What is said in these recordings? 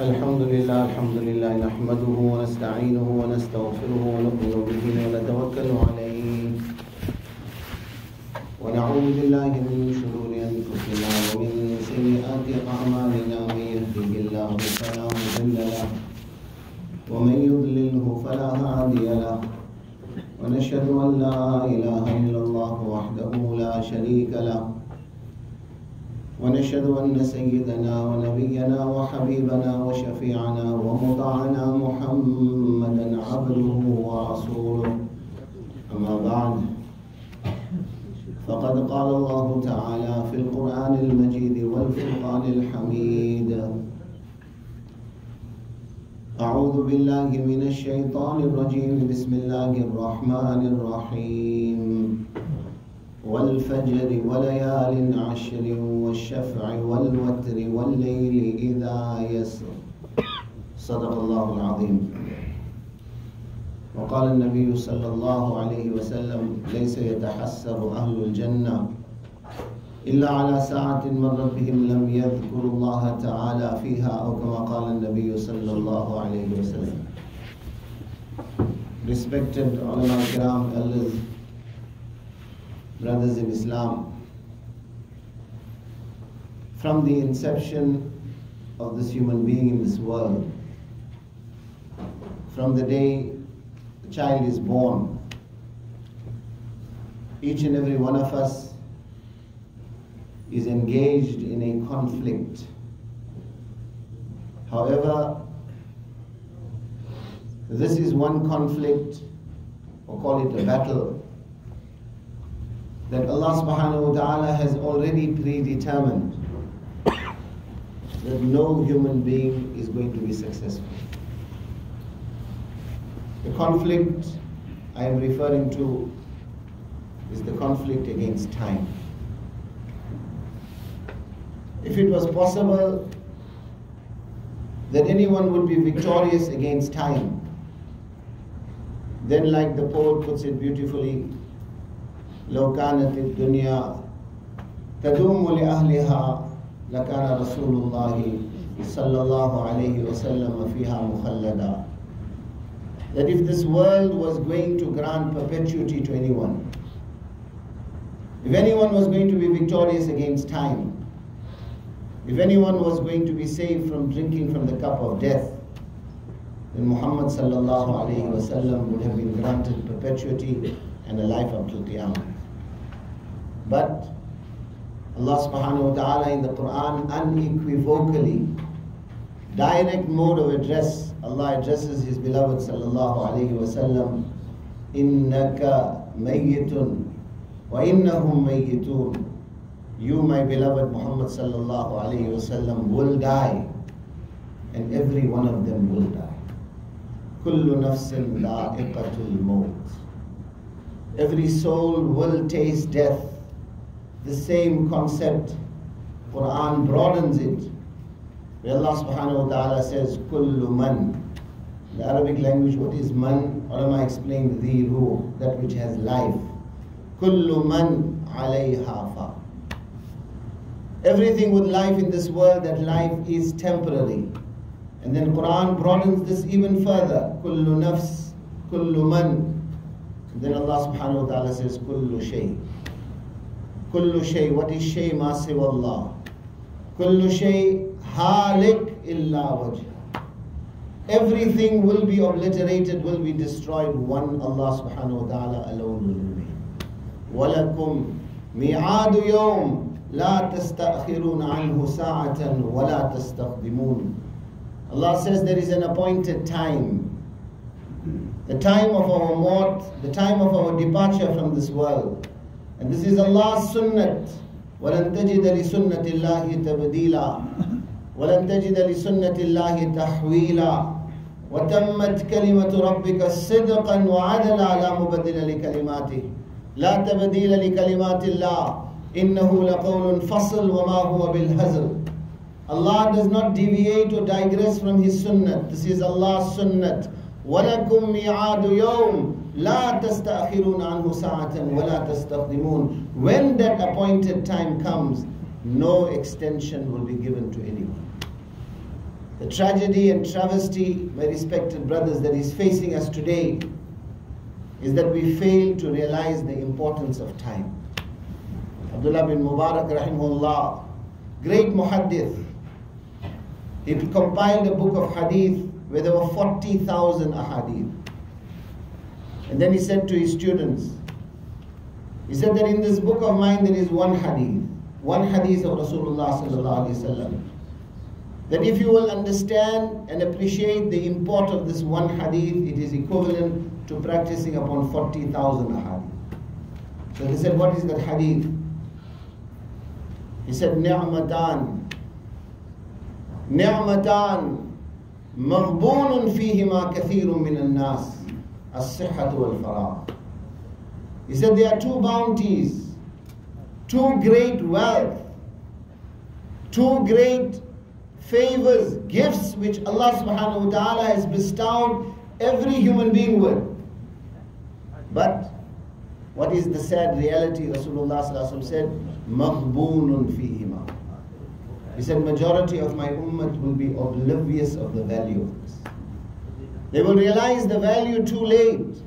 الحمد لله نحمده ونستعينه ونستغفره ونؤمن به ونتوكل عليه ونعوذ بالله من شرور أنفسنا ومن سيئات أعمالنا من يهده الله فلا مضل له ومن يضلله فلا هادي له ونشهد أن لا إله إلا الله وحده لا شريك له ونشهد أن سيدنا ونبينا وحبيبنا وشفيعنا ومطاعنا محمدا عبده ورسوله أما بعد فقد قال الله تعالى في القرآن المجيد والفرقان الحميد أعوذ بالله من الشيطان الرجيم بسم الله الرحمن الرحيم والفجر وليال عشر والشفع والوتر والليل إذا يسر صدق الله العظيم. وقال النبي صلى الله عليه وسلم ليس يتحسر أهل الجنة إلا على ساعة مرت بهم لم يذكروا الله تعالى فيها أو كما قال النبي صلى الله عليه وسلم. Respected ulama kiram, elders, brothers in Islam, from the inception of this human being in this world, from the day the child is born, each and every one of us is engaged in a conflict. However, this is one conflict, or call it a battle, that Allah subhanahu wa ta'ala has already predetermined that no human being is going to be successful. The conflict I am referring to is the conflict against time. If it was possible that anyone would be victorious against time, then like the poet puts it beautifully, لو كانت الدنيا تدوم لأهلها لكان رسول الله صلى الله عليه وسلم فيها مخلدا. That if this world was going to grant perpetuity to anyone, if anyone was going to be victorious against time, if anyone was going to be saved from drinking from the cup of death, then Muhammad sallallahu alayhi wa sallam would have been granted perpetuity and a life up till Qiyamah. But Allah subhanahu wa ta'ala in the Quran unequivocally, direct mode of address, Allah addresses His beloved sallallahu alayhi wa sallam, innaka mayyitun wa innahum mayyitun. You, my beloved Muhammad sallallahu alayhi wa sallam, will die, and every one of them will die. Kullu nafsin dha'iqatul maut. Every soul will taste death. The same concept, Quran broadens it, where Allah subhanahu wa ta'ala says, Kullu man. In the Arabic language, what is man? Ulama explained the ruh, that which has life. Kullu man alayha fa. Everything with life in this world, that life is temporary. And then Quran broadens this even further. Kullu nafs, kullu man. And then Allah subhanahu wa ta'ala says, Kullu shay. Kullu shay. What is shay? Ma siwa Allah. Kullu shay halik illa wajh. Everything will be obliterated, will be destroyed. One Allah subhanahu wa ta'ala alone will remain. Walakum mi'adu yawm la tastakhirun anhu sa'atan wa la tastaqdimun. Allah says there is an appointed time. The time of our maut, the time of our departure from this world. And this is Allah's sunnat. وَلَن تَجِدَ لِسُنَّةِ اللَّهِ تَبْدِيلًا وَلَن تَجِدَ لِسُنَّةِ اللَّهِ تَحْوِيلًا وَتَمَّتْ كَلِمَةُ رَبِّكَ صِدْقًا وَعَدْلًا لَا مُبَدِّلَ لِكَلِمَاتِهِ لَا تَبْدِيلَ لِكَلِمَاتِ اللَّهِ إِنَّهُ لَقَوْلٌ فَصْلٌ وَمَا هُوَ بِالْهَزْلِ. Allah does not deviate or digress from His sunnah. This is Allah's sunnah. وَلَكُمْ مِيعَادُ يَوْمٍ لَا تَسْتَأْخِرُونَ عَنْهُ سَاعَةً وَلَا تَسْتَقْدِمُونَ. When that appointed time comes, no extension will be given to anyone. The tragedy and travesty, my respected brothers, that is facing us today is that we fail to realize the importance of time. Abdullah bin Mubarak rahimahullah, great muhaddith, he compiled a book of hadith where there were 40,000 ahadith. And then he said to his students, he said that in this book of mine there is one hadith of Rasulullah sallallahu alaihi wasallam, that if you will understand and appreciate the import of this one hadith, it is equivalent to practicing upon 40,000 ahadith. So he said, what is that hadith? He said, Ni'matan maghbunun fihima kathirun min al-nas, as-sihhatu wal-faragh. He said there are two bounties, two great wealth, two great favors, gifts which Allah subhanahu wa ta'ala has bestowed every human being with. But what is the sad reality? Rasulullah sallallahu alaihi wasallam said, maghbunun fihima. He said, majority of my ummah will be oblivious of the value of this. They will realize the value too late.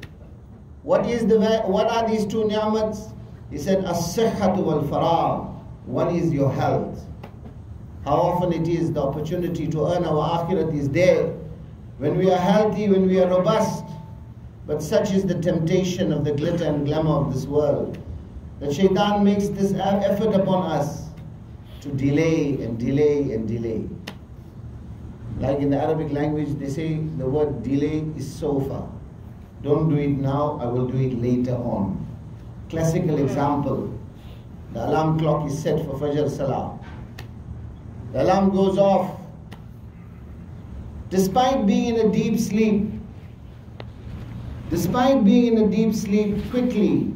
What are these two ni'mats? He said, as-sihhatu wal-faragh. One is your health. How often it is the opportunity to earn our akhirat is there. When we are healthy, when we are robust. But such is the temptation of the glitter and glamour of this world, that shaitan makes this effort upon us to delay and delay and delay. Like in the Arabic language, they say the word delay is sofa. Don't do it now, I will do it later on. Classical example, the alarm clock is set for Fajr Salah. The alarm goes off. Despite being in a deep sleep, quickly,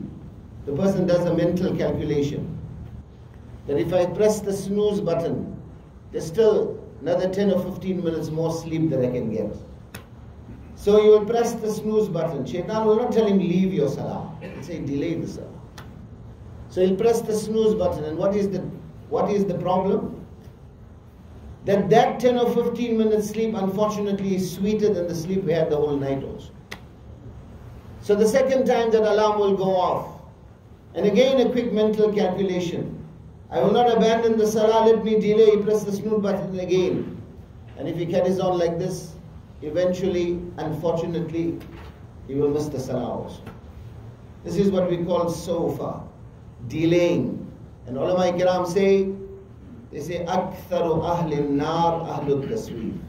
the person does a mental calculation that if I press the snooze button, there's still another 10 or 15 minutes more sleep that I can get. So you will press the snooze button. Shaitan will not tell him leave your salah. He'll say delay the salah. So he'll press the snooze button, and what is the problem? That 10 or 15 minutes sleep unfortunately is sweeter than the sleep we had the whole night also. So the second time that alarm will go off, and again a quick mental calculation. I will not abandon the salah, let me delay, press the snooze button again. And if he carries on like this, eventually, unfortunately, he will miss the salah also. This is what we call sofa, delaying. And ulama kiram say, أكثر أهل النار أهل التسويف.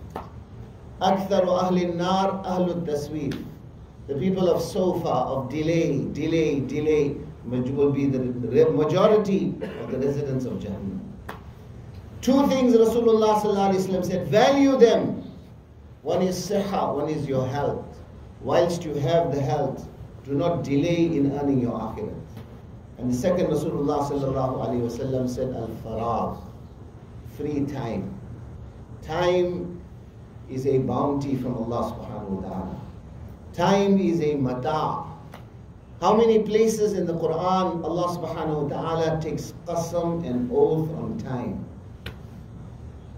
أكثر أهل النار أهل التسويف. The people of sofa, of delay, will be the majority of the residents of Jahannam. Two things Rasulullah sallallahu alaihi wasallam said, value them. One is siha, one is your health. Whilst you have the health, do not delay in earning your akhirat. And the second Rasulullah sallallahu alaihi wasallam said, al-faragh, free time. Time is a bounty from Allah subhanahu wa ta'ala. Time is a mata. How many places in the Quran Allah subhanahu wa ta'ala takes qasam and oath on time?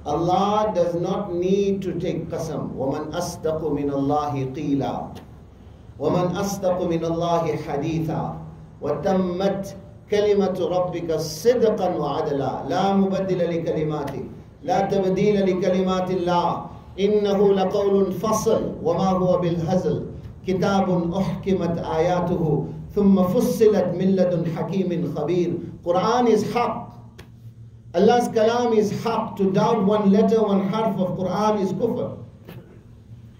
Allah does not need to take qasam. وَمَنْ أَصْدَقُ مِنَ اللَّهِ قِيلًا وَمَنْ أَصْدَقُ مِنَ اللَّهِ حَدِيثًا وَتَمَّتْ كَلِمَةُ رَبِّكَ صِدْقًا وَعَدْلًا لَا مُبَدِّلَ لِكَلِمَاتِهِ لَا تَبْدِيلَ لِكَلِمَاتِ اللَّهِ إِنَّهُ لَقَوْلٌ فَصْلٌ وَمَا هُوَ بِالْهَزْلِ كِتَابٌ أُحْكِمَتْ آيَاتُهُ ثُمَّ فُصِّلَتْ مِن لَدُنْ حَكِيمٍ خَبِيرٍ. Quran is haqq. Allah's kalam is haqq. To doubt one letter, one harf of Quran is kufr.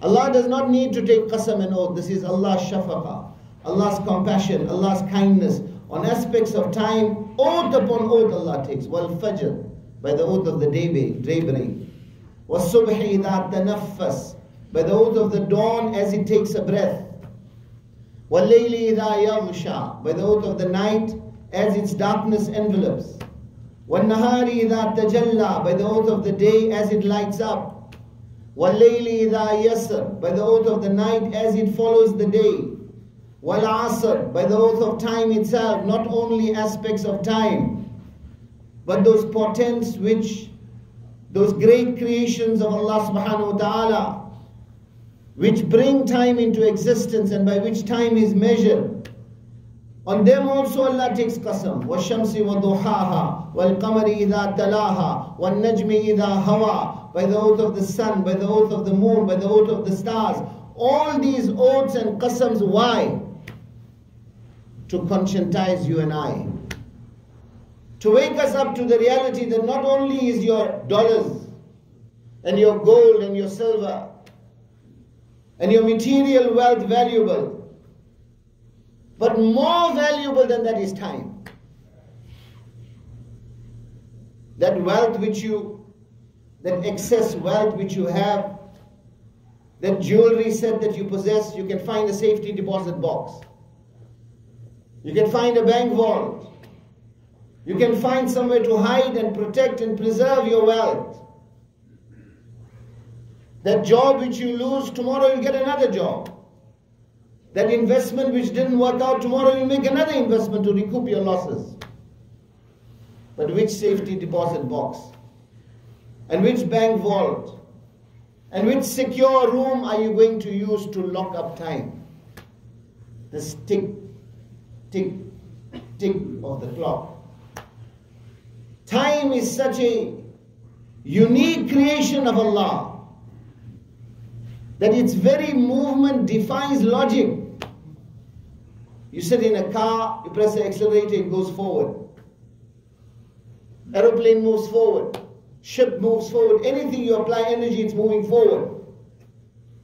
Allah does not need to take qasam and oath. This is Allah's shafaqah, Allah's compassion, Allah's kindness. On aspects of time, oath upon oath Allah takes. Wal fajr, by the oath of the daybreak. Was subhi idha tanaffas, by the oath of the dawn as it takes a breath. Wal layli idha yaghsha, by the oath of the night as its darkness envelops. وَالنَّهَارِ إِذَا تَجَلَّى, by the oath of the day as it lights up. وَاللَّيْلِ إِذَا يَسْرَ, by the oath of the night as it follows the day. وَالْعَصْرِ, by the oath of time itself, not only aspects of time, but those portents which, those great creations of Allah subhanahu wa ta'ala, which bring time into existence and by which time is measured. On them also Allah takes qasam. وَالشَّمْسِ وَضُحَاهَا وَالْقَمَرِ إِذَا تَلَاهَا وَالنَّجْمِ إِذَا هَوَى, by the oath of the sun, by the oath of the moon, by the oath of the stars. All these oaths and qasams, why? To conscientize you and I. To wake us up to the reality that not only is your dollars and your gold and your silver and your material wealth valuable, but more valuable than that is time. That wealth which you, that excess wealth which you have, that jewelry set that you possess, you can find a safety deposit box. You can find a bank vault. You can find somewhere to hide and protect and preserve your wealth. That job which you lose, tomorrow you get another job. That investment which didn't work out, tomorrow you make another investment to recoup your losses. But which safety deposit box? And which bank vault? And which secure room are you going to use to lock up time? This tick, tick, tick of the clock. Time is such a unique creation of Allah that its very movement defies logic. You sit in a car, you press the accelerator, it goes forward. Aeroplane moves forward. Ship moves forward. Anything you apply energy, it's moving forward.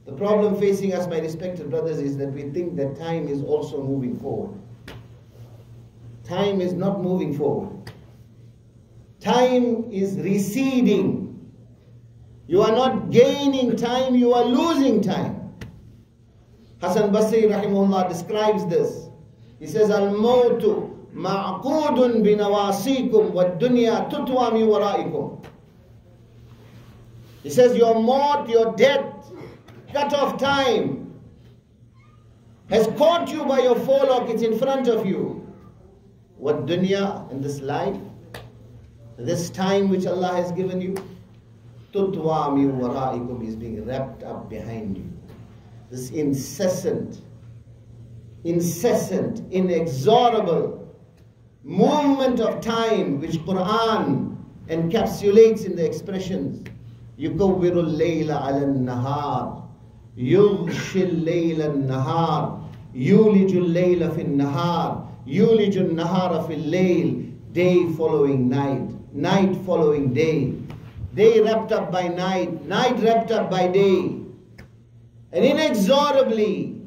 The problem facing us, my respected brothers, is that we think that time is also moving forward. Time is not moving forward. Time is receding. You are not gaining time, you are losing time. Hasan Basri rahimahullah describes this. He says, Al-mawtu ma'qudun binawasikum wad-dunya tutwa min waraikum. He says, your maut, your death, cut off time, has caught you by your forelock, it's in front of you. Wad-dunya, in this life, this time which Allah has given you, tutwa min waraikum, is being wrapped up behind you. This incessant, inexorable movement of time which Quran encapsulates in the expressions يُكَوِّرُ اللَّيْلَ عَلَى النَّهَارِ يُغْشِي اللَّيْلَ النَّهَارِ يُولِجُ اللَّيْلَ فِي النَّهَارِ يُولِجُ النَّهَارَ فِي اللَّيْلِ. Day following night, night following day, day wrapped up by night, night wrapped up by day. And inexorably,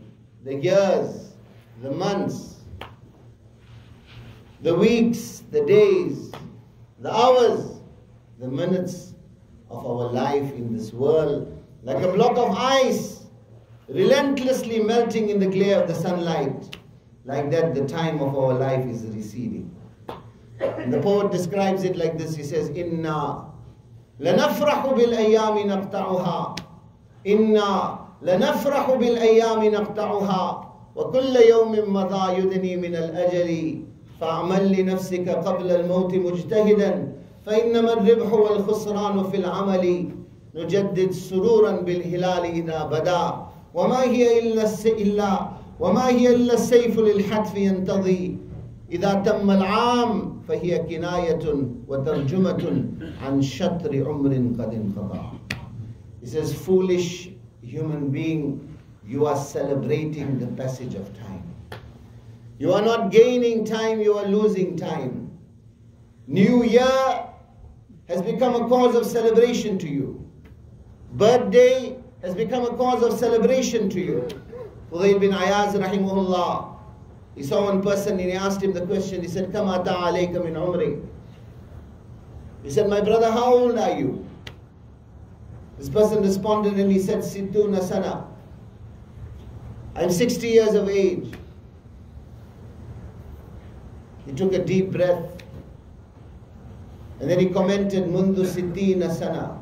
the years, the months, the weeks, the days, the hours, the minutes of our life in this world, like a block of ice, relentlessly melting in the glare of the sunlight, like that the time of our life is receding. And the poet describes it like this. He says, Inna lanafrahu bil ayyami naqta'uha. Inna lanafrahu bil ayyami naqta'uha. Wa kulla yawmin madha yudni min al-ajali. Fa'amal li nafsika qabla al-mawti mujtahidan. فإنما الربح والخسران في العمل نجدد سرورا بالهلال إذا بدا وما هي إلا السيف للحتف ينتضي إذا تم العام فهي كناية وترجمة عن شطر عمر قد انقضى. He says, foolish human being, you are celebrating the passage of time. You are not gaining time, you are losing time. New Year has become a cause of celebration to you. Birthday has become a cause of celebration to you. Fudayl bin Ayaz rahimahullah, he saw one person and he asked him the question. He said, Kam ata alayka min umri. He said, my brother, how old are you? This person responded and he said, Sittuna sana. I'm 60 years of age. He took a deep breath And then he commented, Mundu sittina sana.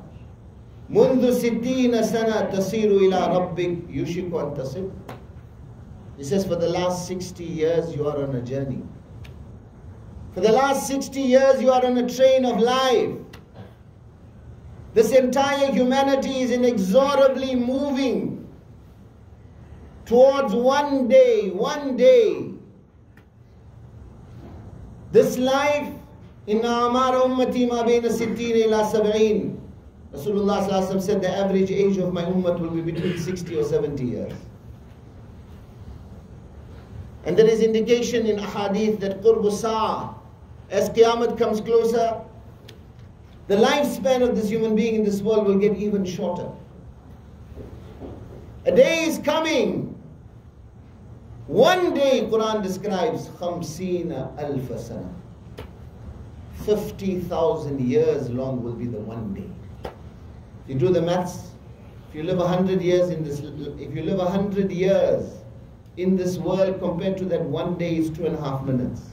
Mundu sittina sana tasiru ila rabbik yushiku an tasib. He says, for the last 60 years you are on a journey. For the last 60 years you are on a train of life. This entire humanity is inexorably moving towards one day. This life, inna amara ummati ma bayna sittin ila sab'een. Rasulullah sallallahu alaihi wasallam said the average age of my ummah will be between 60 or 70 years. And there is indication in ahadith that qurbu sa'ah, as Qiyamah comes closer, the lifespan of this human being in this world will get even shorter. A day is coming. One day, Quran describes, khamsina alfa sana. 50,000 years long will be the one day. If you do the maths, if you live 100 years in this, if you live 100 years in this world compared to that one day is 2.5 minutes.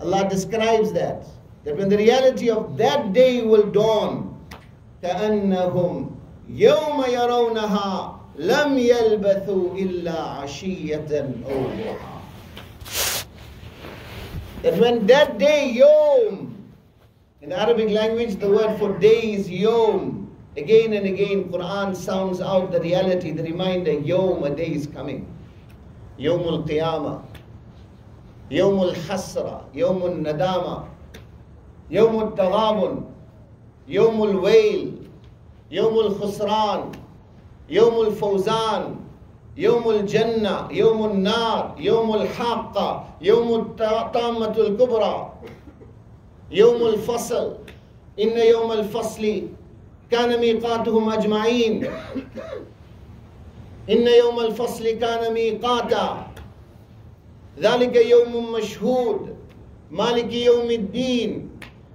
Allah describes that when the reality of that day will dawn, كَأَنَّهُمْ يَوْمَ يَرَوْنَهَا لَمْ يَلْبَثُوا إِلَّا عَشِيَّةً أَوْ ضُحَاهَا. That when that day, yawm, in the Arabic language the word for day is yawm. Again and again Quran sounds out the reality, the reminder, yawm, a day is coming. Yawmul Qiyamah, Yawmul Hasra, Yawmul Nadama, Yawmul Taghabun, Yawmul Wail, Yawmul Khusran, Yawmul Fawzan, Yawmul Jannah, Yawmul Nar, Yawmul Haqqa, Yawmul Tammatul Kubra, Yawmul Fasl, Inna Yawmul Fasli kana miqatuhum ajma'in. Inna Yawmul Fasli kana miqata. Dhalika Yawmun Mashhood. Maliki Yawmiddin.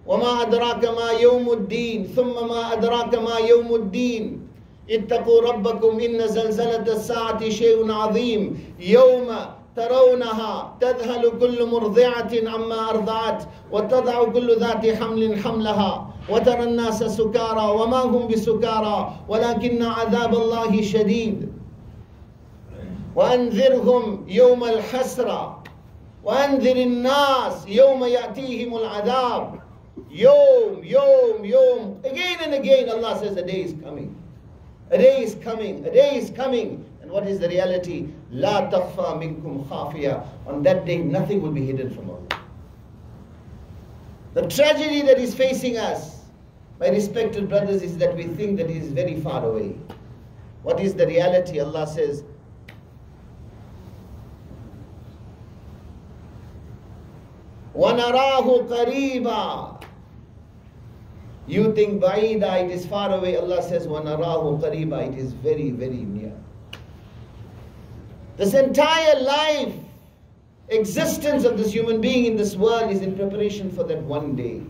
وما أدراك ما يوم الدين ثم ما أدراك ما يوم الدين اتقوا ربكم إن زلزلة الساعة شيء عظيم يوم ترونها تذهل كل مرضعة عما أرضعت وتضع كل ذات حمل حملها وترى الناس سكارى وما هم بسكارى ولكن عذاب الله شديد وأنذرهم يوم الحسرة وأنذر الناس يوم يأتيهم العذاب. Yom, yom, yom. Again and again Allah says a day is coming. A day is coming. A day is coming. And what is the reality? La takhfa minkum khafiya. On that day nothing will be hidden from Allah. The tragedy that is facing us, my respected brothers, is that we think that it is very far away. What is the reality? Allah says, وَنَرَاهُ قَرِيبًا. You think ba'ida, it is far away. Allah says, وَنَرَاهُ قَرِيبًا. It is very, very near. This entire life, existence of this human being in this world is in preparation for that one day.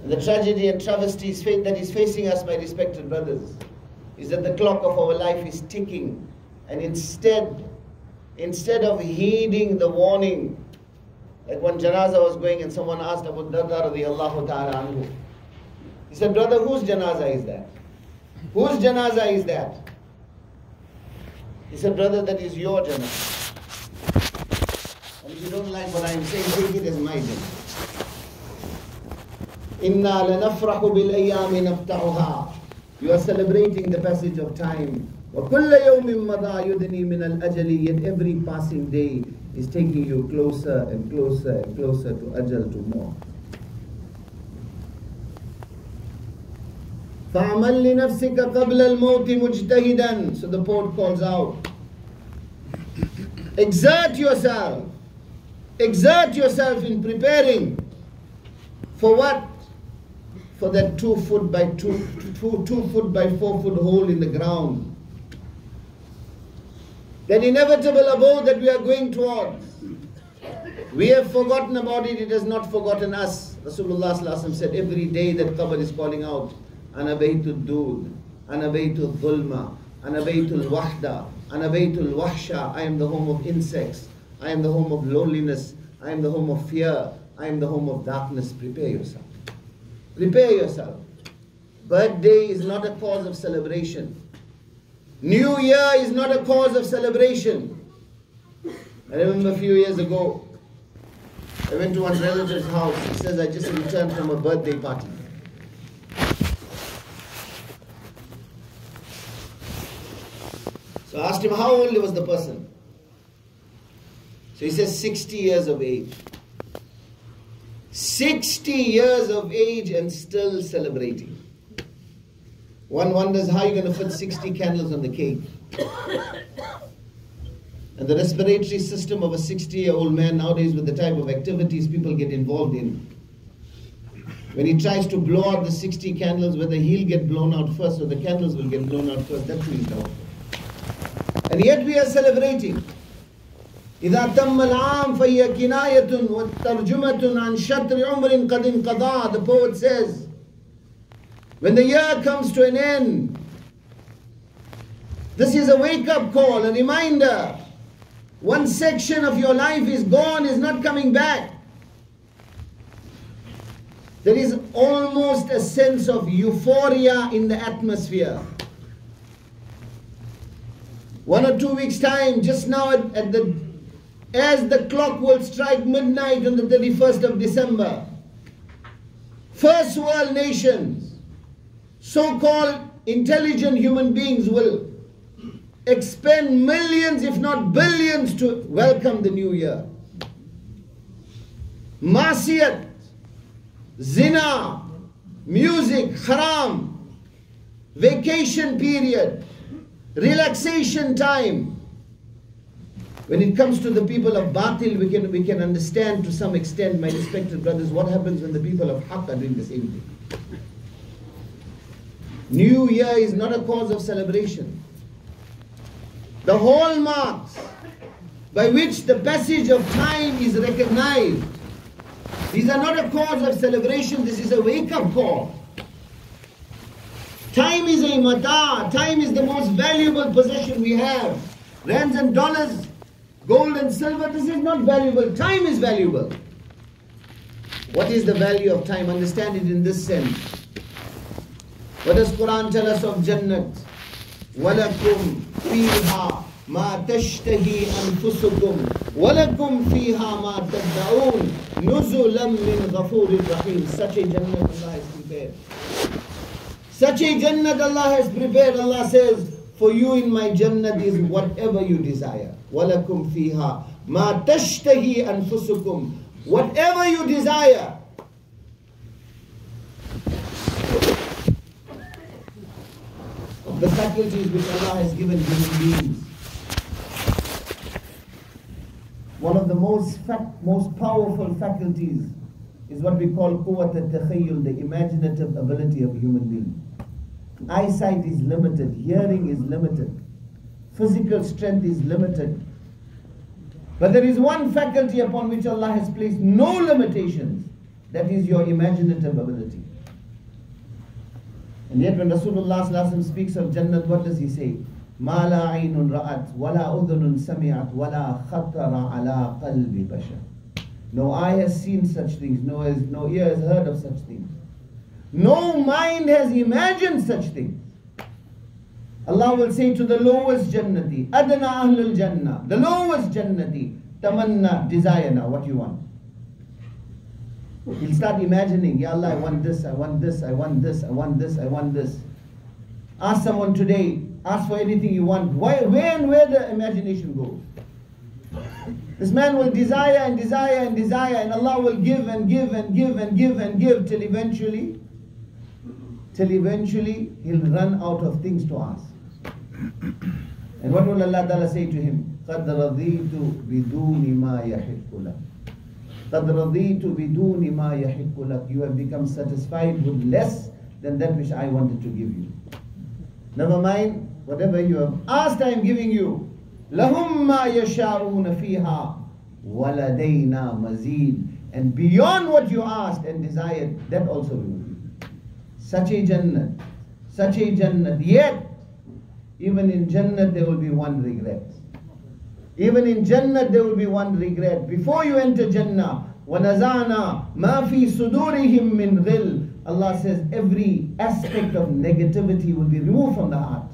And the tragedy and travesty that is facing us, my respected brothers, is that the clock of our life is ticking. And instead of heeding the warning, like when janazah was going and someone asked Abu Darda radiyallahu ta'ala anhu, he said, brother, whose janazah is that? Whose janazah is that? He said, brother, that is your janazah. And if you don't like what I am saying, take it as my janazah. Inna lanafrahu bil ayyami naftahuha. You are celebrating the passage of time. وَكُلَّ يَوْمٍ مَضَى يُدْنِي مِنَ الْأَجَلِ. Yet every passing day is taking you closer and closer and closer to ajal, to more. فَعَمَلْ لِنَفْسِكَ قَبْلَ الْمَوْتِ مُجْتَهِدًا. So the poet calls out, exert yourself in preparing for what? For that 2 foot by 4 foot hole in the ground. That inevitable abode that we are going towards. We have forgotten about it, it has not forgotten us. Rasulullah sallallahu alaihi wasallam said, every day that qabr is calling out, Ana baytul dood, Ana baytul dhulma, Ana baytul wahda, Ana baytul wahsha. I am the home of insects, I am the home of loneliness, I am the home of fear, I am the home of darkness. Prepare yourself. Prepare yourself. Birthday is not a cause of celebration. New Year is not a cause of celebration. I remember a few years ago, I went to one relative's house. He says, I just returned from a birthday party. So I asked him, how old was the person? So he says, 60 years of age. 60 years of age and still celebrating. One wonders how you're going to fit 60 candles on the cake. And the respiratory system of a 60-year-old man nowadays, with the type of activities people get involved in, when he tries to blow out the 60 candles, whether he'll get blown out first or the candles will get blown out first, that's who he's doubtful. And yet we are celebrating. إِذَا تَمَّ الْعَامْ فَهِيَ كِنَايَةٌ وَالتَّرْجُمَةٌ عَنْ شَطْرِ عُمْرٍ قَدْ انْقَضَى. The poet says, when the year comes to an end, this is a wake-up call, a reminder. One section of your life is gone, is not coming back. There is almost a sense of euphoria in the atmosphere. 1 or 2 weeks' time, just now as the clock will strike midnight on the 31st of December, first world nations, so-called intelligent human beings will expend millions, if not billions, to welcome the new year. Masiyat, zina, music, haram, vacation period, relaxation time. When it comes to the people of Batil, we can understand to some extent, my respected brothers, what happens when the people of Haqq are doing the same thing. New Year is not a cause of celebration. The hallmarks by which the passage of time is recognized, these are not a cause of celebration, this is a wake-up call. Time is a mata, time is the most valuable possession we have. Rands and dollars, gold and silver, this is not valuable, time is valuable. What is the value of time? Understand it in this sense. What does Quran tell us of Jannat? وَلَكُمْ فِيهَا مَا تَشْتَهِي أَنفُسُكُمْ وَلَكُمْ فِيهَا مَا تَدَّعُونَ نُزُلًا مِّنْ غَفُورٍ رَحِيمٍ. Such a Jannat Allah has prepared. Such a Jannat Allah has prepared. Allah says, for you in my Jannat is whatever you desire. وَلَكُمْ فِيهَا مَا تَشْتَهِي أَنفُسُكُمْ. Whatever you desire. The faculties which Allah has given human beings. One of the most powerful faculties is what we call quwwat al-takhayyul, the imaginative ability of a human being. Eyesight is limited, hearing is limited, physical strength is limited. But there is one faculty upon which Allah has placed no limitations, that is your imaginative ability. And yet when Rasulullah speaks of Jannat, what does he say? مَا لَا عَيْنٌ رَأَتْ وَلَا أُذُنٌ سَمِعَتْ وَلَا خَطَرَ عَلَىٰ قَلْبِ بَشَرٍ. No eye has seen such things, no ear has heard of such things. No mind has imagined such things. Allah will say to the lowest Jannati, أَدْنَا أَهْلُ الْجَنَّةِ, the lowest Jannati, tamanna, desire now, what you want. He'll start imagining, Ya Allah, I want this, I want this, I want this, I want this, I want this. Ask someone today, ask for anything you want. Where the imagination goes. This man will desire and desire and desire, and Allah will give and give and give and give and give till eventually he'll run out of things to ask. And what will Allah Ta'ala say to him? قَدْ رَضِيتُ بِدُونِ مَا يَحِقُّ لَكَ. قَدْ رَضِيتُ بِدُونِ مَا يَحِقُّ لَكَ. You have become satisfied with less than that which I wanted to give you. Never mind, whatever you have asked, I am giving you. لَهُمْ مَا يَشَاءُونَ فِيهَا وَلَدَيْنَا مَزِيدٌ. And beyond what you asked and desired, that also we will give. Such a Jannat, such a Jannat. Yet, even in Jannat there will be one regret. Even in Jannat there will be one regret. Before you enter Jannah, وَنَزَعْنَا مَا فِي صُدُورِهِم مِّن غِلٍّ. Allah says every aspect of negativity will be removed from the heart.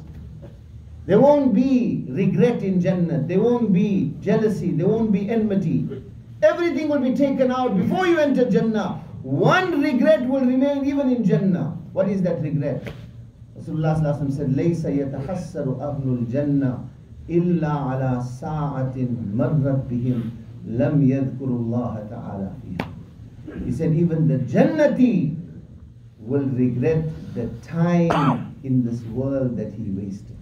There won't be regret in Jannah. There won't be jealousy. There won't be enmity. Everything will be taken out before you enter Jannah. One regret will remain even in Jannah. What is that regret? Rasulullah sallallahu alaihi wasallam said, لَيْسَ يَتَحَسَّرُ أَهْلُ الْجَنَّةِ إِلَّا عَلَى سَاعَةٍ مَرَّتْ بِهِمْ لَمْ يَذْكُرُ اللَّهَ تَعَالَى فِيهَا. He said even the Jannati will regret the time in this world that he wasted.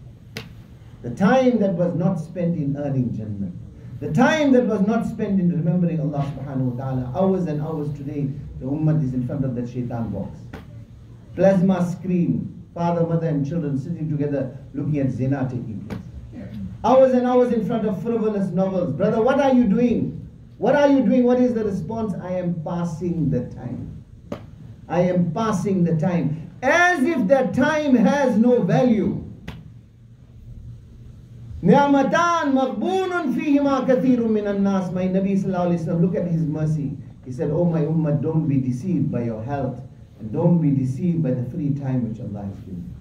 The time that was not spent in earning Jannah. The time that was not spent in remembering Allah subhanahu wa ta'ala. Hours and hours today, the ummah is in front of that shaitan box. Plasma screen, father, mother and children sitting together looking at zina taking place. Hours and hours in front of frivolous novels. Brother, what are you doing? What are you doing? What is the response? I am passing the time. I am passing the time. As if that time has no value. Ni'matan maghbunun fihima kathirun minan nas. My Nabi sallallahu alaihi wasallam, look at his mercy. He said, oh my ummah, don't be deceived by your health. And don't be deceived by the free time which Allah has given.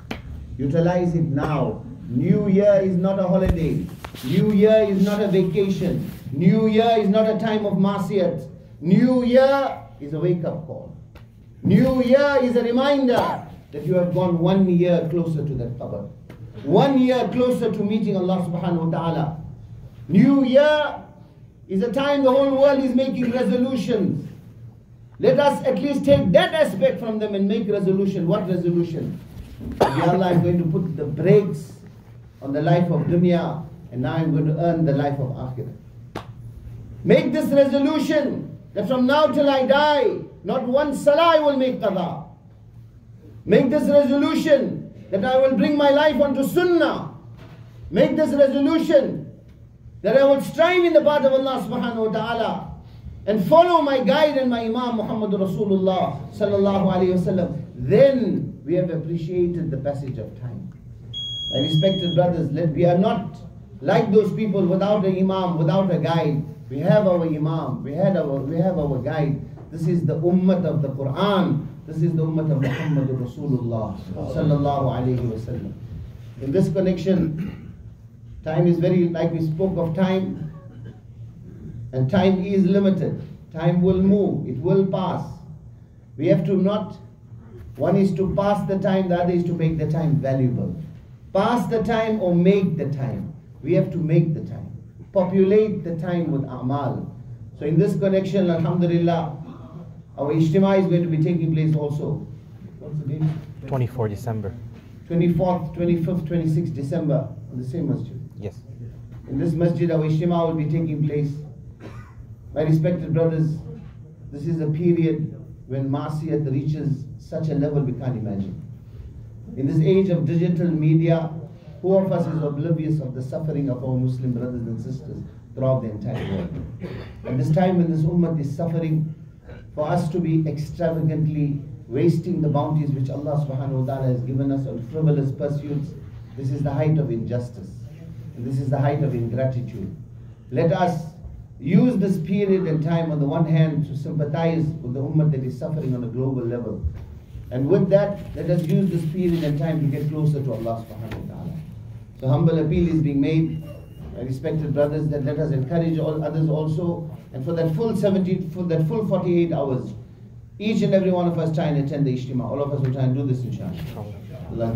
Utilize it now. New Year is not a holiday. New Year is not a vacation. New Year is not a time of masiyat. New Year is a wake-up call. New Year is a reminder that you have gone 1 year closer to that qabr. 1 year closer to meeting Allah subhanahu wa ta'ala. New Year is a time the whole world is making resolutions. Let us at least take that aspect from them and make resolution. What resolution? Allah is going to put the brakes on the life of dunya, and now I'm going to earn the life of akhirah. Make this resolution that from now till I die, not one salah I will make qada. Make this resolution that I will bring my life onto sunnah. Make this resolution that I will strive in the path of Allah subhanahu wa ta'ala and follow my guide and my Imam Muhammad Rasulullah sallallahu alayhi wasallam. Then we have appreciated the passage of time. My respected brothers, we are not like those people without an Imam, without a guide. We have our Imam, we have our guide. This is the ummah of the Quran. This is the ummah of Muhammad Rasulullah sallallahu alayhi wasallam. In this connection, time is very, like we spoke of time, and time is limited. Time will move, it will pass. We have to not, one is to pass the time, the other is to make the time valuable. Pass the time or make the time. We have to make the time. Populate the time with a'mal. So in this connection, alhamdulillah, our Ijtima is going to be taking place also. What's the date? 24 December. 24th, 25th, 26th December on the same masjid. Yes. In this masjid, our Ijtima will be taking place. My respected brothers, this is a period when Ma'asiyat reaches such a level we can't imagine. In this age of digital media, who of us is oblivious of the suffering of our Muslim brothers and sisters throughout the entire world? At this time when this ummah is suffering, for us to be extravagantly wasting the bounties which Allah subhanahu wa ta'ala has given us on frivolous pursuits, this is the height of injustice. And this is the height of ingratitude. Let us use this period and time on the one hand to sympathize with the ummah that is suffering on a global level. And with that, let us use this period and time to get closer to Allah subhanahu wa ta'ala. So humble appeal is being made, my respected brothers, that let us encourage all others also. And for that full 48 hours, each and every one of us try and attend the Ijtima. All of us will try and do this inshallah. Allah